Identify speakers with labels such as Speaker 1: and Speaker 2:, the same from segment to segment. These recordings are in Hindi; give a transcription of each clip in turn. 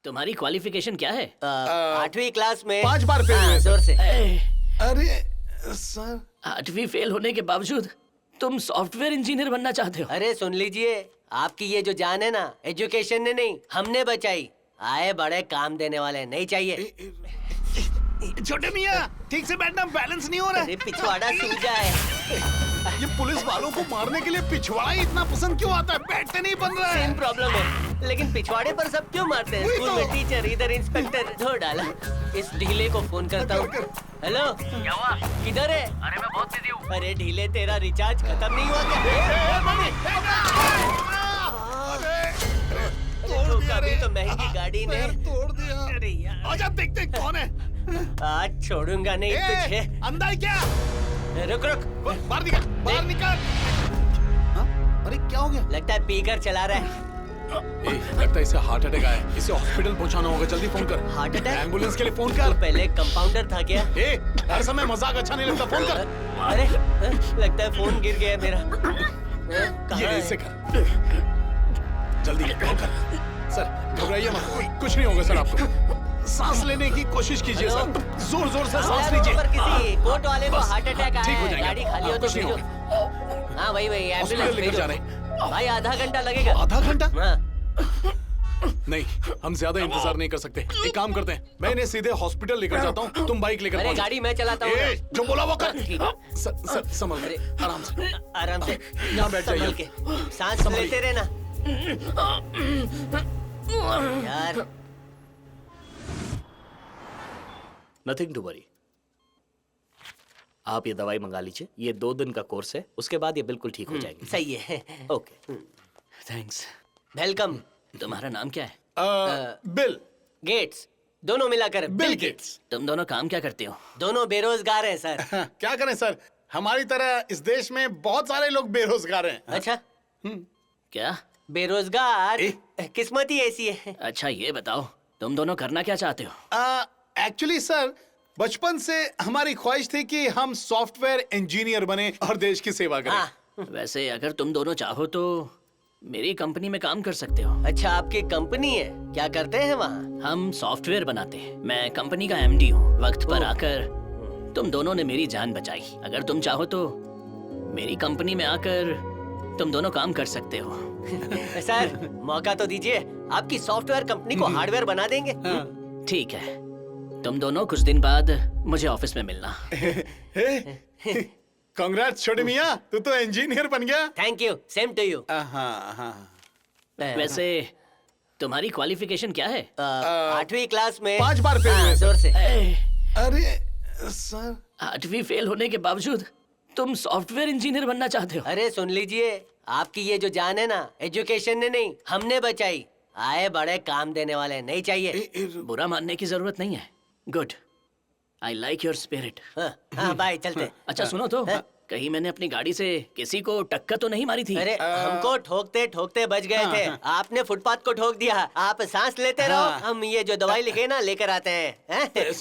Speaker 1: तुम्हारी क्वालिफिकेशन क्या है?
Speaker 2: 8वीं क्लास में
Speaker 3: 5 बार फेल हुए
Speaker 2: जोर से।
Speaker 3: अरे सर
Speaker 1: 8वीं फेल होने के बावजूद तुम सॉफ्टवेयर इंजीनियर बनना चाहते हो?
Speaker 2: अरे सुन लीजिए, आपकी ये जो जान है ना, एजुकेशन ने नहीं हमने बचाई। आए बड़े काम देने वाले नहीं चाहिए।
Speaker 3: छोटे मियाँ ठीक से बैठना, बैलेंस नहीं हो रहा
Speaker 2: अरे पिछवाड़ा सूझ जाए।
Speaker 3: ये पुलिस वालों को मारने के लिए पिछवाड़ा ही इतना पसंद क्यों आता है? बैठते नहीं बन रहा है।
Speaker 2: सेम प्रॉब्लम है, लेकिन पिछवाड़े पर सब क्यों मारते हैं?
Speaker 3: वही
Speaker 2: स्कूल
Speaker 3: तो।
Speaker 2: में टीचर, इधर इंस्पेक्टर, धो डाला। इस ढीले को फोन करता हूँ। हेलो,
Speaker 4: क्या हुआ?
Speaker 2: किधर है?
Speaker 4: अरे मैं बहुत बिजी हूँ।
Speaker 2: अरे ढीले, तेरा रिचार्ज खत्म नहीं हुआ क्या? धोखा भी तो महंगी गाड़ी ने।
Speaker 3: पैर तोड़ दिया।
Speaker 2: अरे यार,
Speaker 3: आजा देखते कौन है।
Speaker 2: आज छोड़ूंगा नहीं तुझे।
Speaker 3: अंधा है क्या?
Speaker 2: रुक रुक,
Speaker 3: बाहर निकल, बाहर निकल। हाँ? अरे क्या हो गया?
Speaker 2: लगता है पीकर चला रहा है।
Speaker 3: लगता है इसे हार्ट अटैक आया है। इसे हॉस्पिटल पहुंचाना होगा, जल्दी फोन कर।
Speaker 2: Heart attack?
Speaker 3: एम्बुलेंस के लिए फोन
Speaker 2: तो
Speaker 3: कर।
Speaker 2: पहले कंपाउंडर था क्या?
Speaker 3: हर समय मजाक अच्छा नहीं लगता, फोन कर।
Speaker 2: अरे लगता है फोन गिर गया मेरा। कहाँ
Speaker 3: ये
Speaker 2: है?
Speaker 3: इसे कर, जल्दी फोन कर। सर घबराइए मत, कुछ नहीं होगा सर आपको। सांस लेने की कोशिश कीजिए सर, जोर जोर से सांस लीजिए।
Speaker 2: पर किसी कोर्ट वाले को
Speaker 3: बस,
Speaker 2: हार्ट अटैक
Speaker 3: ठीक
Speaker 2: आया
Speaker 3: हो
Speaker 2: है,
Speaker 3: जाएगा।
Speaker 2: गाड़ी खाली हो तो
Speaker 3: कुछ नहीं
Speaker 2: भेजो।
Speaker 3: होगा।
Speaker 2: हाँ वही
Speaker 3: हॉस्पिटल
Speaker 2: एम्बुलेंस
Speaker 3: लेकर जा
Speaker 2: भेजो।
Speaker 3: रहे हैं।
Speaker 2: भाई आधा घंटा लगेगा।
Speaker 3: आधा घंटा?
Speaker 2: हाँ,
Speaker 3: नहीं, हम ज्यादा इंतजार नहीं कर सकते। एक काम करते हैं, मैं इन्हें सीधे हॉस्पिटल लेकर जाता हूँ, तुम बाइक लेकर
Speaker 2: अरे
Speaker 3: पहुंच।
Speaker 2: गाड़ी मैं चलाता हूँ।
Speaker 3: जो बोला वो कर।
Speaker 2: ठीक है।
Speaker 3: सर संभल के, आराम से।
Speaker 2: आराम से
Speaker 3: यहाँ बैठ
Speaker 2: संभल
Speaker 3: जाइए।
Speaker 2: के, सांस
Speaker 3: संभलिए।
Speaker 2: लेते रहना यार।
Speaker 5: Nothing to worry. आप ये दवाई मंगा लीजिए, ये 2 दिन का कोर्स है, उसके बाद ये बिल्कुल ठीक हो जाएगी।
Speaker 2: सही है।
Speaker 5: ओके।
Speaker 1: थैंक्स।
Speaker 2: वेलकम।
Speaker 1: तुम्हारा नाम क्या है?
Speaker 3: बिल
Speaker 2: गेट्स, दोनों मिलाकर
Speaker 3: बिल गेट्स।
Speaker 1: तुम दोनों काम क्या करते हो?
Speaker 2: दोनों बेरोजगार हैं सर।
Speaker 3: क्या करें सर, हमारी तरह इस देश में बहुत सारे लोग बेरोजगार हैं।
Speaker 2: अच्छा,
Speaker 1: क्या?
Speaker 2: बेरोजगार किस्मत ही ऐसी है।
Speaker 1: अच्छा ये बताओ, तुम दोनों करना क्या चाहते हो?
Speaker 3: एक्चुअली सर, बचपन से हमारी ख्वाहिश थी कि हम सॉफ्टवेयर इंजीनियर बने और देश की सेवा करें।
Speaker 2: हाँ,
Speaker 1: वैसे अगर तुम दोनों चाहो तो मेरी कंपनी में काम कर सकते हो।
Speaker 2: अच्छा आपकी कंपनी है, क्या करते हैं वहाँ?
Speaker 1: हम सॉफ्टवेयर बनाते हैं। मैं कंपनी का एमडी हूँ। वक्त पर आकर तुम दोनों ने मेरी जान बचाई। अगर तुम चाहो तो मेरी कंपनी में आकर तुम दोनों काम कर सकते हो।
Speaker 2: सर मौका तो दीजिए, आपकी सॉफ्टवेयर कंपनी को हार्डवेयर बना देंगे।
Speaker 1: ठीक है, तुम दोनों कुछ दिन बाद मुझे ऑफिस में मिलना।
Speaker 3: कांग्रेट्स छोटे मियाँ, तू तो इंजीनियर बन गया।
Speaker 2: Thank you, same to you.
Speaker 1: वैसे तुम्हारी क्वालिफिकेशन क्या है?
Speaker 2: 8वीं क्लास में
Speaker 3: 5 बार फेल हुए
Speaker 2: जोर से।
Speaker 3: अरे सर
Speaker 1: 8वीं फेल होने के बावजूद तुम सॉफ्टवेयर इंजीनियर बनना चाहते हो?
Speaker 2: अरे सुन लीजिए, आपकी ये जो जान है ना, एजुकेशन ने नहीं हमने बचाई। आए बड़े काम देने वाले नहीं चाहिए।
Speaker 1: बुरा मानने की जरूरत नहीं है। Good, I like your spirit.
Speaker 2: हाँ बाय, चलते।
Speaker 1: अच्छा सुनो तो, कहीं मैंने अपनी गाड़ी से किसी को टक्कर तो नहीं मारी थी?
Speaker 2: अरे हमको ठोकते ठोकते बच गए थे। आपने फुटपाथ को ठोक दिया। आप सांस लेते रहो, हम ये जो दवाई लिखे ना लेकर आते हैं।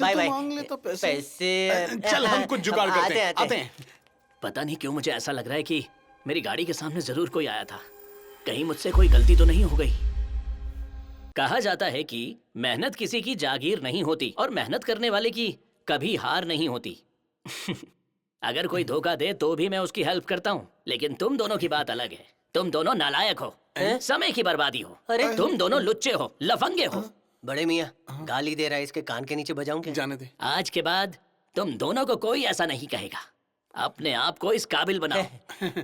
Speaker 2: Bye bye.
Speaker 3: मांग ले तो पैसे।
Speaker 2: पैसे
Speaker 3: चल हम कुछ जुगाड़ करते हैं, आते हैं।
Speaker 1: पता नहीं क्यों मुझे ऐसा लग रहा है कि मेरी गाड़ी के सामने जरूर कोई आया था। कहीं मुझसे कोई गलती तो नहीं हो गई? कहा जाता है कि मेहनत किसी की जागीर नहीं होती और मेहनत करने वाले की कभी हार नहीं होती। अगर कोई धोखा दे तो भी मैं उसकी हेल्प करता हूँ, लेकिन तुम दोनों की बात अलग है। तुम दोनों नालायक हो, समय की बर्बादी हो।
Speaker 2: अरे
Speaker 1: तुम दोनों लुच्चे हो, लफंगे हो।
Speaker 2: बड़े मियाँ गाली दे रहा है, इसके कान के नीचे बजाऊं क्या?
Speaker 3: जाने दे।
Speaker 1: आज के बाद तुम दोनों को कोई ऐसा नहीं कहेगा। अपने आप को इस काबिल बनाओ।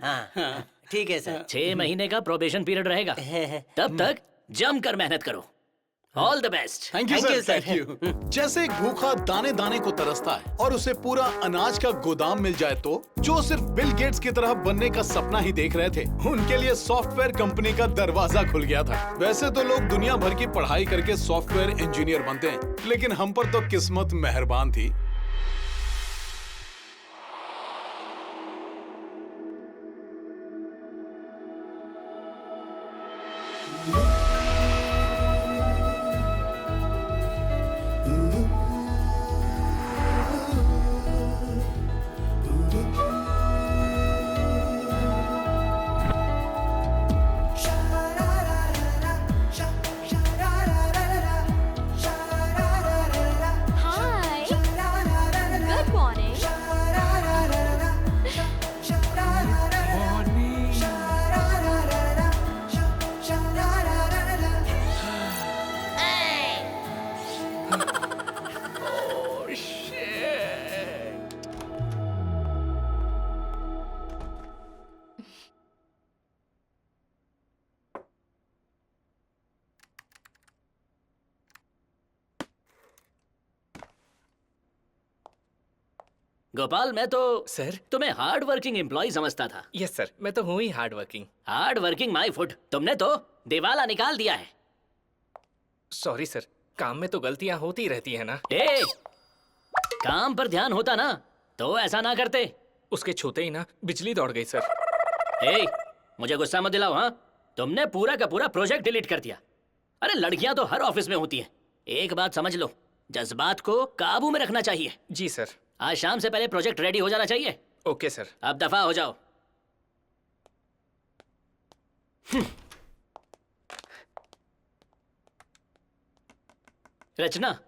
Speaker 2: हाँ ठीक है सर।
Speaker 1: 6 महीने का प्रोबेशन पीरियड रहेगा, तब तक जमकर मेहनत करो। All the best.
Speaker 3: Thank you
Speaker 2: Thank you,
Speaker 3: sir,
Speaker 2: sir.
Speaker 3: Thank you. जैसे एक भूखा दाने दाने को तरसता है और उसे पूरा अनाज का गोदाम मिल जाए, तो जो सिर्फ बिल गेट्स की तरह बनने का सपना ही देख रहे थे, उनके लिए सॉफ्टवेयर कंपनी का दरवाजा खुल गया था। वैसे तो लोग दुनिया भर की पढ़ाई करके सॉफ्टवेयर इंजीनियर बनते हैं, लेकिन हम पर तो किस्मत मेहरबान थी।
Speaker 1: गोपाल, मैं तो
Speaker 5: सर?
Speaker 1: तुम्हें हार्ड वर्किंग एम्प्लॉय समझता था।
Speaker 5: यस सर, मैं तो हूँ ही hard working.
Speaker 1: Hard working my foot, तुमने तो दिवाला निकाल दिया है।
Speaker 5: सॉरी सर, काम में तो गलतियाँ होती रहती है ना।
Speaker 1: ए, काम पर ध्यान होता ना तो ऐसा ना करते।
Speaker 5: उसके छूते ही ना बिजली दौड़ गई सर।
Speaker 1: ए, मुझे गुस्सा मत दिलाओ। हाँ, तुमने पूरा का पूरा प्रोजेक्ट डिलीट कर दिया। अरे लड़कियां तो हर ऑफिस में होती हैं। एक बात समझ लो, जज्बात को काबू में रखना चाहिए।
Speaker 5: जी सर।
Speaker 1: आज शाम से पहले प्रोजेक्ट रेडी हो जाना चाहिए।
Speaker 5: Okay sir.
Speaker 1: अब दफा हो जाओ। रचना,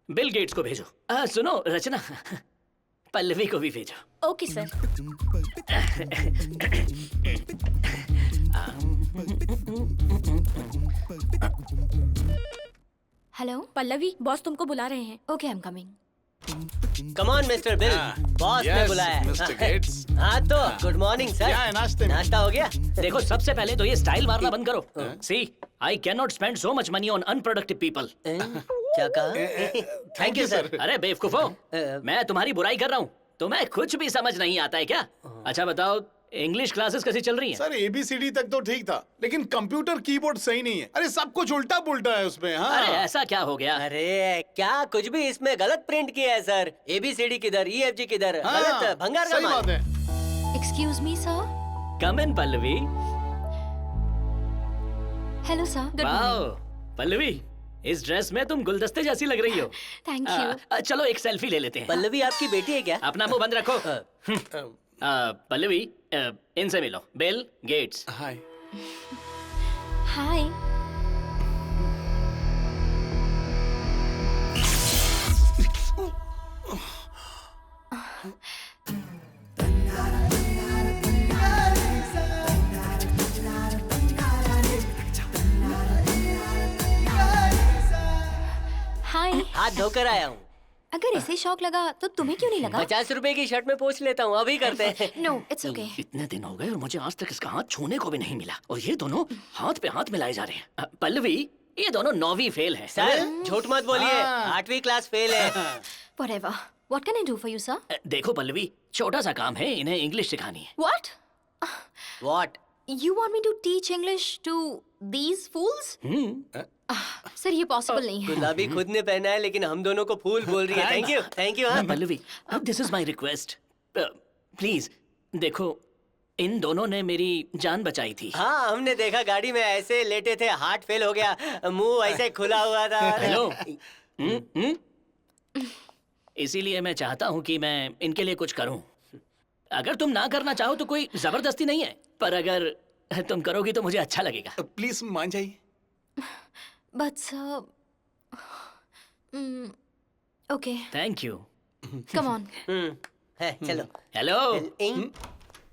Speaker 1: बिल गेट्स को भेजो। सुनो रचना, पल्लवी को भी भेजो।
Speaker 4: Okay sir. Hello Pallavi, boss तुमको बुला रहे हैं। Okay, I am coming.
Speaker 2: Come on mister bill, boss ने
Speaker 3: yes,
Speaker 2: बुलाया है।
Speaker 3: Mr. Gates.
Speaker 2: हाँ तो गुड मॉर्निंग सर।
Speaker 3: क्या है नाश्ते में?
Speaker 2: नाश्ता हो गया?
Speaker 1: देखो, सबसे पहले तो ये स्टाइल मारना बंद करो। See, I can not spend so much money on unproductive people.
Speaker 2: क्या कहा?
Speaker 3: Thank you sir.
Speaker 1: अरे बेवकूफो, मैं तुम्हारी बुराई कर रहा हूँ। तुम्हें कुछ भी समझ नहीं आता है क्या? अच्छा बताओ, इंग्लिश क्लासेस कैसी चल रही हैं?
Speaker 3: सर ABCD तक तो ठीक था, लेकिन कंप्यूटर कीबोर्ड सही नहीं है। अरे सब कुछ उल्टा पुल्टा है उसमें। हाँ।
Speaker 1: अरे ऐसा क्या हो गया?
Speaker 2: अरे क्या कुछ भी इसमें गलत प्रिंट किया है सर। ABCD किधर, EFG किधर,
Speaker 3: हाँ,
Speaker 2: गलत भंगार का
Speaker 3: सही
Speaker 2: माल।
Speaker 3: बात है।
Speaker 4: Excuse me sir.
Speaker 1: Come in Pallavi.
Speaker 4: Hello sir, good
Speaker 1: wow
Speaker 4: morning.
Speaker 1: Pallavi, इस ड्रेस में तुम गुलदस्ते जैसी लग रही हो।
Speaker 4: Thank you.
Speaker 1: चलो एक सेल्फी ले लेते हैं।
Speaker 2: पल्लवी आपकी बेटी है क्या?
Speaker 1: अपना मुंह बंद रखो। पल्लवी, इनसे मिलो। Bill Gates.
Speaker 3: Hi.
Speaker 4: Hi. Hi.
Speaker 2: हाथ धोकर आया हूँ।
Speaker 4: अगर इसे शौक लगा तो तुम्हें क्यों नहीं लगा?
Speaker 2: 50 रुपए की शर्ट में पोंछ लेता हूँ, अभी करते हैं।
Speaker 4: No, it's okay.
Speaker 1: इतने दिन हो गए और मुझे आज तक इसका हाथ छूने को भी नहीं मिला, और ये दोनों हाथ पे हाथ मिलाए जा रहे हैं। पल्लवी, ये दोनों 9वीं फेल है।
Speaker 2: सर झूठ मत बोलिए, 8वीं क्लास फेल है।
Speaker 4: Whatever. What can I do for you, sir?
Speaker 1: देखो पल्लवी, छोटा सा काम है, इन्हें इंग्लिश सिखानी है।
Speaker 4: What?
Speaker 2: What?
Speaker 4: You want me to teach English to these fools? Sir ये पॉसिबल नहीं है।
Speaker 2: गुलाबी खुद ने पहना है, लेकिन हम दोनों को फूल बोल रही है। Thank you, thank you. हाँ
Speaker 1: Pallavi, this is my request, please. देखो, इन दोनों ने मेरी जान बचाई थी।
Speaker 2: हाँ, हमने देखा गाड़ी में ऐसे लेटे थे, हार्ट फेल हो गया, मुंह ऐसे खुला हुआ था।
Speaker 1: हेलो। इसीलिए मैं चाहता हूँ कि मैं इनके लिए कुछ करूँ। अगर तुम ना करना चाहो तो कोई जबरदस्ती नहीं है, पर अगर तुम करोगी तो मुझे अच्छा लगेगा।
Speaker 3: प्लीज मान जाइए।
Speaker 4: But sir, okay,
Speaker 1: thank you.
Speaker 4: come on.
Speaker 2: है, चलो।
Speaker 1: हेलो,
Speaker 2: इंग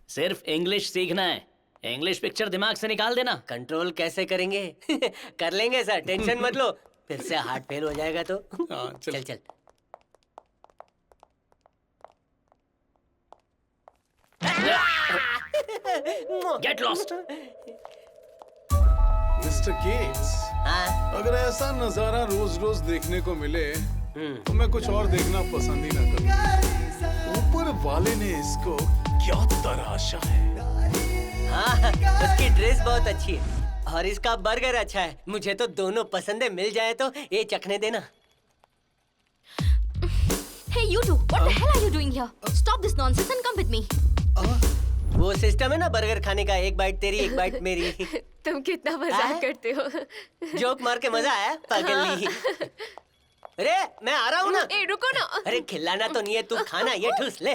Speaker 1: सिर्फ इंग्लिश सीखना है, इंग्लिश पिक्चर दिमाग से निकाल देना।
Speaker 2: कंट्रोल कैसे करेंगे? कर लेंगे सर, टेंशन मत लो। फिर से हार्ट फेल हो जाएगा तो।
Speaker 3: हाँ,
Speaker 2: चल चल।
Speaker 1: Get lost.
Speaker 3: मिस्टर गेट्स,
Speaker 2: हाँ
Speaker 3: अगर ऐसा नजारा रोज रोज देखने को मिले तो मैं कुछ और देखना पसंद ही ना करूं। ऊपर वाले ने इसको क्या तराशा है।
Speaker 2: हाँ, उसकी ड्रेस बहुत अच्छी है और इसका बर्गर अच्छा है। मुझे तो दोनों पसंदें मिल जाए तो ये चखने देना।
Speaker 4: Hey, you two, what the hell are you doing here? Stop this nonsense and come with me.
Speaker 2: वो सिस्टम है ना बर्गर खाने का, एक बाइट तेरी एक बाइट मेरी।
Speaker 4: तुम कितना
Speaker 2: हाँ?
Speaker 4: मजाक करते हो।
Speaker 2: जोक मार के मजा आया पागली। अरे मैं आ रहा हूँ ना।
Speaker 4: ए रुको ना।
Speaker 2: अरे खिलाना तो नहीं है, तू खाना, ये ठूस ले।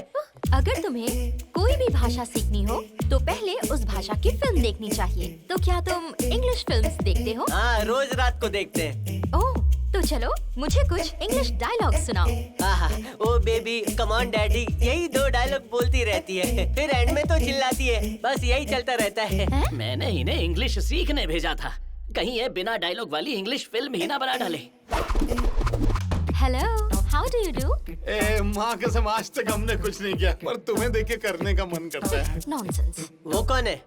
Speaker 4: अगर तुम्हें कोई भी भाषा सीखनी हो तो पहले उस भाषा की फिल्म देखनी चाहिए। तो क्या तुम इंग्लिश फिल्म्स देखते हो?
Speaker 2: हाँ, रोज रात को देखते हैं।
Speaker 4: ओह, तो चलो मुझे कुछ इंग्लिश डायलॉग सुनाओ।
Speaker 2: आहा, ओ बेबी कम ऑन डैडी, यही 2 डायलॉग बोलती रहती है, फिर एंड में तो चिल्लाती है। बस यही चलता रहता है।
Speaker 1: मैंने इन्हें इंग्लिश सीखने भेजा था, कहीं ये बिना डायलॉग वाली इंग्लिश फिल्म ही ना बना डाले।
Speaker 4: Hello, how do you do?
Speaker 3: ए माँ कसम, आज तक हमने कुछ नहीं किया, पर तुम्हें देख के करने का मन करता है।
Speaker 4: नॉनसेंस।
Speaker 2: वो कौन है?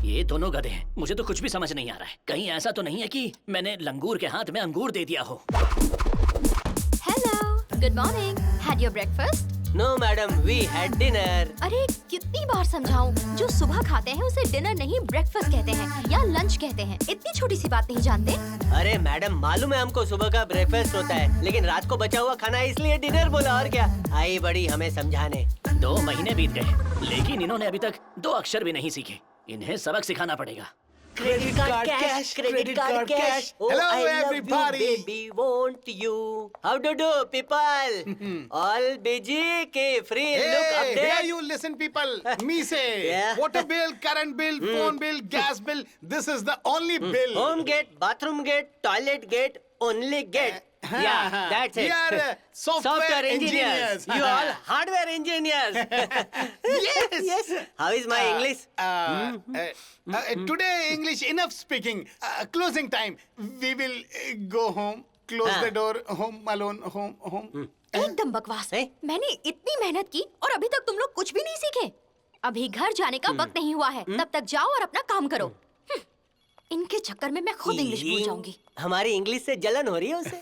Speaker 1: ये दोनों गधे हैं, मुझे तो कुछ भी समझ नहीं आ रहा है। कहीं ऐसा तो नहीं है कि मैंने लंगूर के हाथ में अंगूर दे दिया हो।
Speaker 4: Hello, good morning. Had your breakfast?
Speaker 2: No madam, we had dinner.
Speaker 4: अरे कितनी बार समझाऊं, जो सुबह खाते हैं उसे डिनर नहीं ब्रेकफास्ट कहते हैं या लंच कहते हैं। इतनी छोटी सी बात नहीं जानते?
Speaker 2: अरे मैडम, मालूम है हमको सुबह का ब्रेकफास्ट होता है, लेकिन रात को बचा हुआ खाना है इसलिए डिनर बोला, और क्या। आई बड़ी हमें समझाने।
Speaker 1: 2 महीने बीत गए, लेकिन इन्होंने अभी तक 2 अक्षर भी नहीं सीखे। इन्हें सबक सिखाना पड़ेगा।
Speaker 2: Credit card cash, credit card cash.
Speaker 3: Hello, everybody.
Speaker 2: Baby, want you. How to do, people? All busy के free look
Speaker 3: Hey,
Speaker 2: update.
Speaker 3: here you listen, people. Me say,
Speaker 2: Yeah.
Speaker 3: water bill, current bill, phone bill, gas bill. This is the only bill.
Speaker 2: Home gate, bathroom gate, toilet gate, only gate. Yeah, that's it.
Speaker 3: We are software engineers.
Speaker 2: You all hardware engineers.
Speaker 3: Yes.
Speaker 2: Yes. How is my English?
Speaker 3: Today English enough speaking. Closing time. We will go home. Close the door. Home alone. Home.
Speaker 4: एकदम बकवास।
Speaker 2: हैं?
Speaker 4: मैंने इतनी मेहनत की और अभी तक तुम लोग कुछ भी नहीं सीखे। अभी घर जाने का वक्त नहीं हुआ है, तब तक जाओ और अपना काम करो। इनके चक्कर में मैं खुद इंग्लिश भूल जाऊंगी।
Speaker 2: हमारी इंग्लिश से जलन हो रही है उसे।